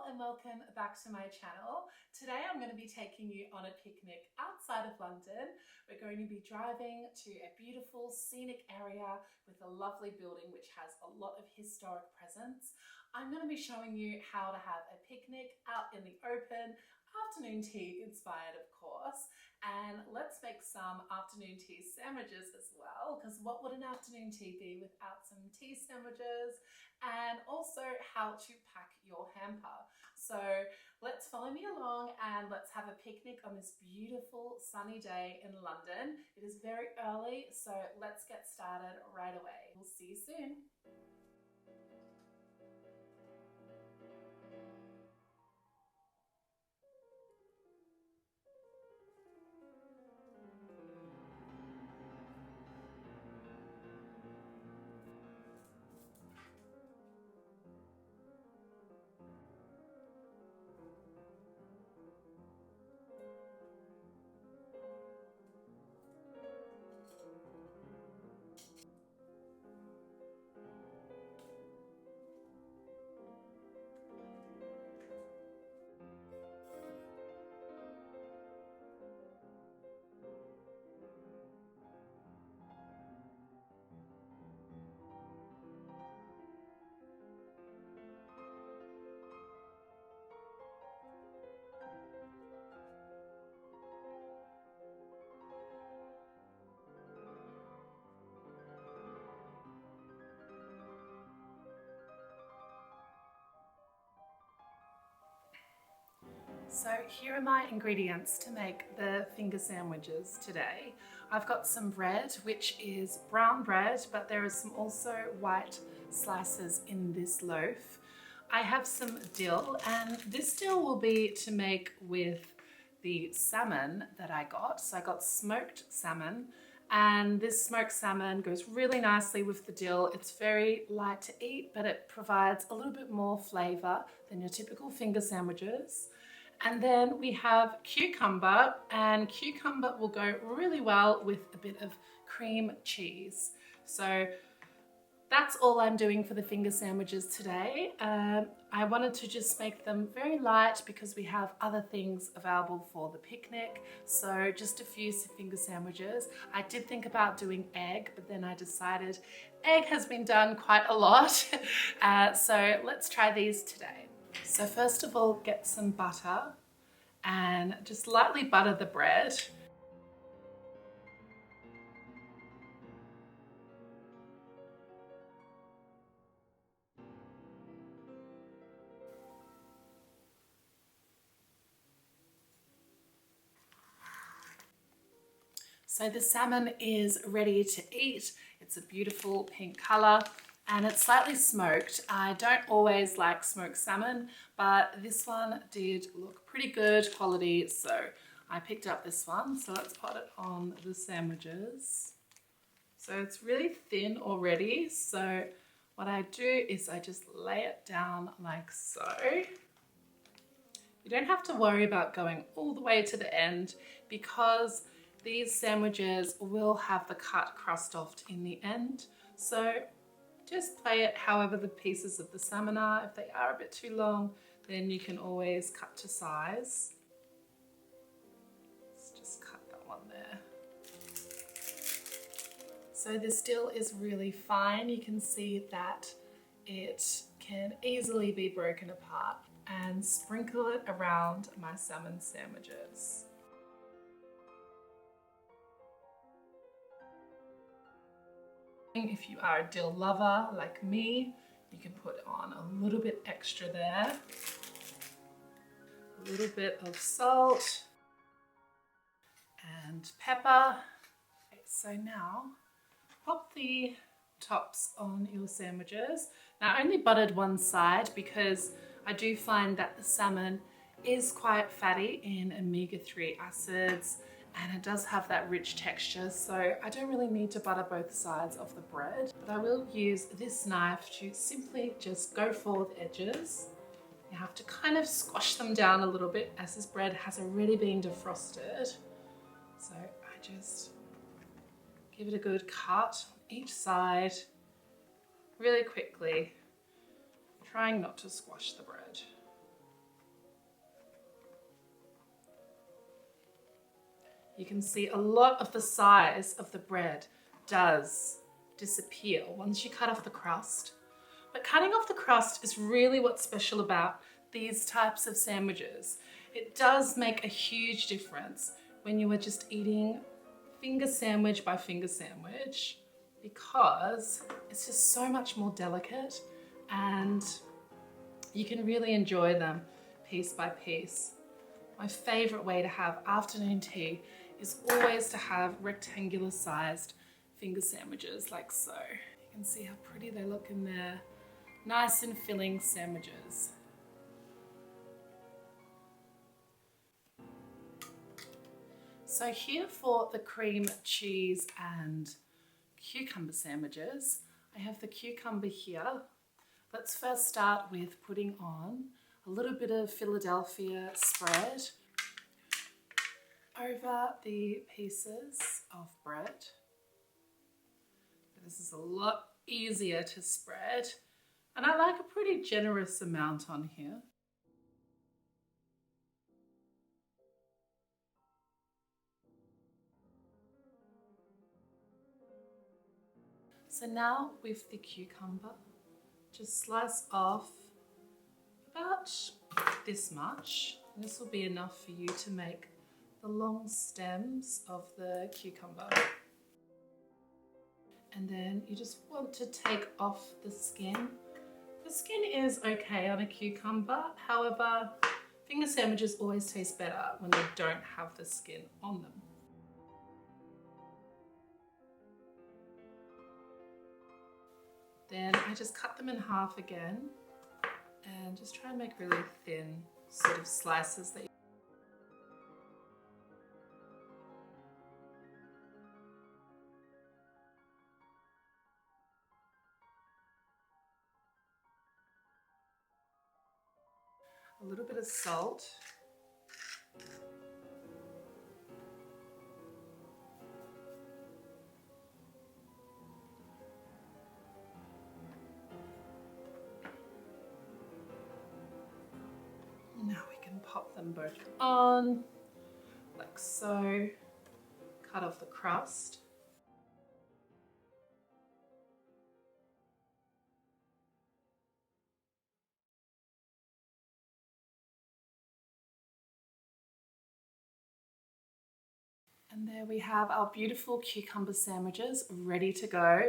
and welcome back to my channel. Today I'm going to be taking you on a picnic outside of London. We're going to be driving to a beautiful scenic area with a lovely building which has a lot of historic presence. I'm going to be showing you how to have a picnic out in the open, afternoon tea inspired of course, and let's make some afternoon tea sandwiches as well, because what would an afternoon tea be without some tea sandwiches, and also how to pack your hamper. So let's follow me along and let's have a picnic on this beautiful sunny day in London. It is very early, so let's get started right away. We'll see you soon. So here are my ingredients to make the finger sandwiches today. I've got some bread, which is brown bread, but there is some also white slices in this loaf. I have some dill, and this dill will be to make with the salmon that I got. So I got smoked salmon, and this smoked salmon goes really nicely with the dill. It's very light to eat, but it provides a little bit more flavor than your typical finger sandwiches. And then we have cucumber, and cucumber will go really well with a bit of cream cheese. So that's all I'm doing for the finger sandwiches today. I wanted to just make them very light because we have other things available for the picnic. So just a few finger sandwiches. I did think about doing egg, but then I decided egg has been done quite a lot. So let's try these today. So first of all, get some butter and just lightly butter the bread. So the salmon is ready to eat. It's a beautiful pink color and it's slightly smoked. I don't always like smoked salmon, but this one did look pretty good quality, so I picked up this one. So let's put it on the sandwiches. So it's really thin already, so what I do is I just lay it down like so. You don't have to worry about going all the way to the end because these sandwiches will have the cut crust off in the end. So just play it however the pieces of the salmon are. If they are a bit too long, then you can always cut to size. Let's just cut that one there. So this dill is really fine. You can see that it can easily be broken apart, and sprinkle it around my salmon sandwiches. If you are a dill lover like me, you can put on a little bit extra there. A little bit of salt and pepper. Okay, so now pop the tops on your sandwiches. Now I only buttered one side because I do find that the salmon is quite fatty in omega-3 acids, and it does have that rich texture, so I don't really need to butter both sides of the bread, but I will use this knife to simply just go for the edges. You have to kind of squash them down a little bit as this bread has already been defrosted. So I just give it a good cut on each side really quickly, trying not to squash the bread. you can see a lot of the size of the bread does disappear once you cut off the crust. But cutting off the crust is really what's special about these types of sandwiches. It does make a huge difference when you are just eating finger sandwich by finger sandwich, because it's just so much more delicate and you can really enjoy them piece by piece. My favorite way to have afternoon tea is always to have rectangular sized finger sandwiches like so. You can see how pretty they look in there. Nice and filling sandwiches. So here for the cream cheese and cucumber sandwiches, I have the cucumber here. Let's first start with putting on a little bit of Philadelphia spread over the pieces of bread. This is a lot easier to spread, and I like a pretty generous amount on here. So now with the cucumber, just slice off about this much. This will be enough for you to make the long stems of the cucumber. And then you just want to take off the skin. The skin is okay on a cucumber, however, finger sandwiches always taste better when they don't have the skin on them. Then I just cut them in half again and just try and make really thin sort of slices that a little bit of salt. Now we can pop them both on, like so. Cut off the crust. And there we have our beautiful cucumber sandwiches ready to go.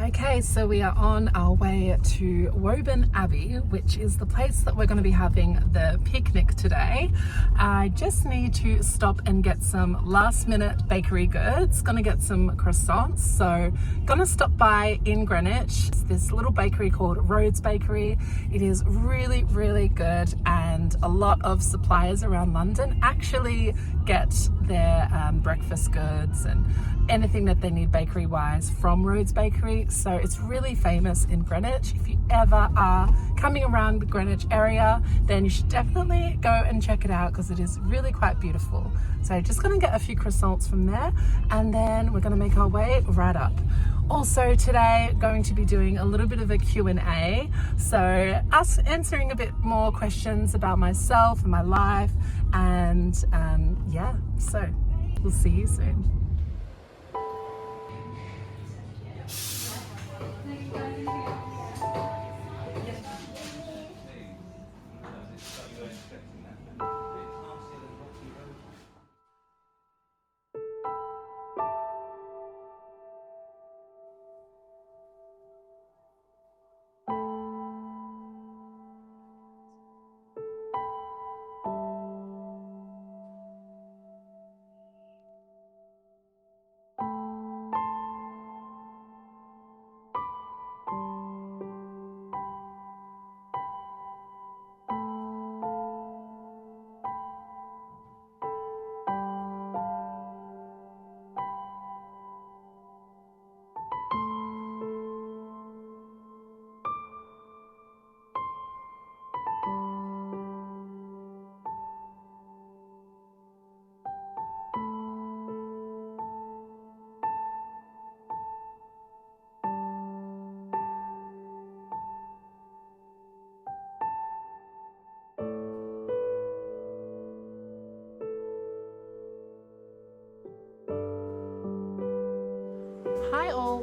Okay, so we are on our way to Woburn Abbey, which is the place that we're going to be having the picnic today. I just need to stop and get some last minute bakery goods. Gonna get some croissants, so gonna stop by in Greenwich. It's this little bakery called Rhodes Bakery. It is really, really good, and a lot of suppliers around London actually get their breakfast goods and anything that they need bakery wise from Rhodes Bakery. So it's really famous in Greenwich. If you ever are coming around the Greenwich area, then you should definitely go and check it out because it is really quite beautiful. So just gonna get a few croissants from there and then we're gonna make our way right up. Also today, going to be doing a little bit of a Q&A. So us answering a bit more questions about myself and my life, and yeah, so we'll see you soon.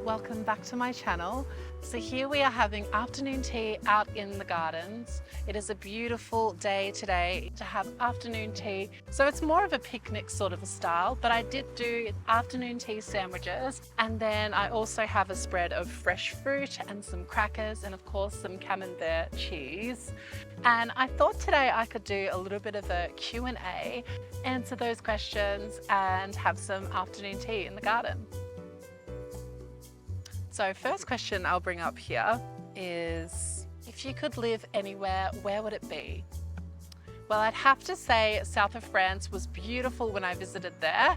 welcome back to my channel. So here we are having afternoon tea out in the gardens. It is a beautiful day today to have afternoon tea. So it's more of a picnic sort of a style, but I did do afternoon tea sandwiches, and then I also have a spread of fresh fruit and some crackers and of course some camembert cheese. And I thought today I could do a little bit of a Q&A, answer those questions and have some afternoon tea in the garden. So first question I'll bring up here is, if you could live anywhere, where would it be? Well, I'd have to say south of France was beautiful when I visited there.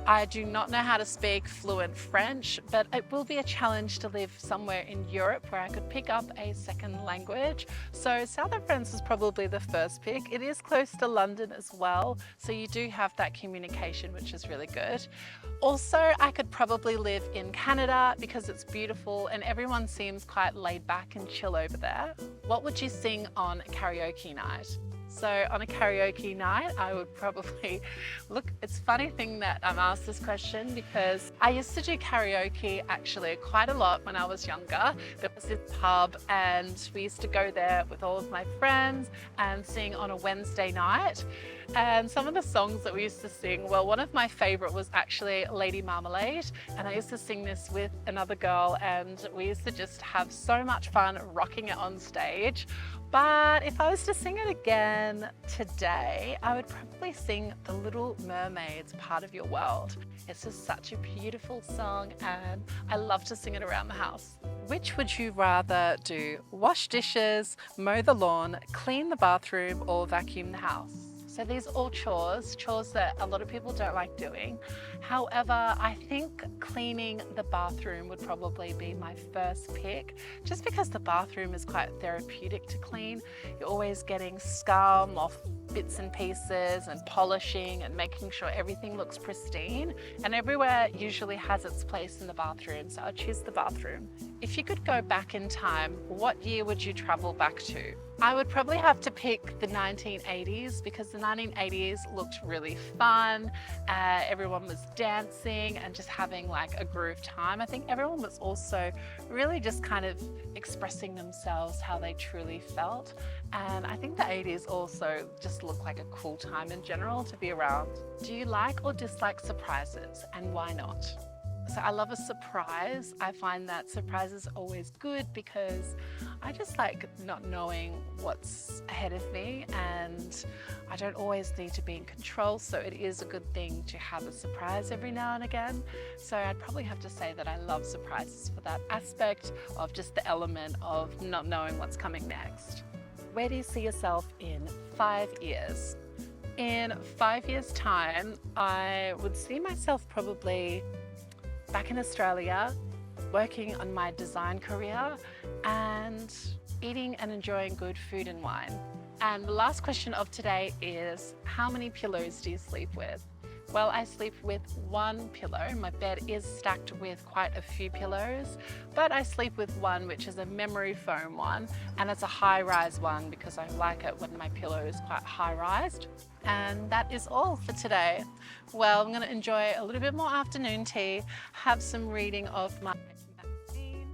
I do not know how to speak fluent French, but it will be a challenge to live somewhere in Europe where I could pick up a second language. So south of France is probably the first pick. It is close to London as well, so you do have that communication, which is really good. Also, I could probably live in Canada because it's beautiful and everyone seems quite laid back and chill over there. What would you sing on a karaoke night? So on a karaoke night, I would probably, look, it's a funny thing that I'm asked this question because I used to do karaoke actually quite a lot when I was younger. There was this pub and we used to go there with all of my friends and sing on a Wednesday night. And some of the songs that we used to sing, well, one of my favorite was actually Lady Marmalade. And I used to sing this with another girl and we used to just have so much fun rocking it on stage. But if I was to sing it again today, I would probably sing The Little Mermaid's Part of Your World. It's just such a beautiful song and I love to sing it around the house. Which would you rather do? Wash dishes, mow the lawn, clean the bathroom, or vacuum the house? So these are all chores that a lot of people don't like doing. However, I think cleaning the bathroom would probably be my first pick, just because the bathroom is quite therapeutic to clean. You're always getting scum off bits and pieces and polishing and making sure everything looks pristine, and everywhere usually has its place in the bathroom, so I'd choose the bathroom. If you could go back in time, what year would you travel back to? I would probably have to pick the 1980s because the 1980s looked really fun. Everyone was dancing and just having like a groove time. I think everyone was also really just kind of expressing themselves how they truly felt. And I think the 80s also just looked like a cool time in general to be around. Do you like or dislike surprises, and why not? So I love a surprise. I find that surprise is always good because I just like not knowing what's ahead of me, and I don't always need to be in control, so it is a good thing to have a surprise every now and again. So I'd probably have to say that I love surprises for that aspect of just the element of not knowing what's coming next. Where do you see yourself in 5 years? In 5 years' time, I would see myself probably back in Australia, working on my design career and eating and enjoying good food and wine. And the last question of today is, how many pillows do you sleep with? Well, I sleep with one pillow. My bed is stacked with quite a few pillows, but I sleep with one which is a memory foam one, and it's a high-rise one because I like it when my pillow is quite high-rised. And that is all for today. Well, I'm going to enjoy a little bit more afternoon tea, have some reading of my magazine,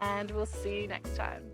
and we'll see you next time.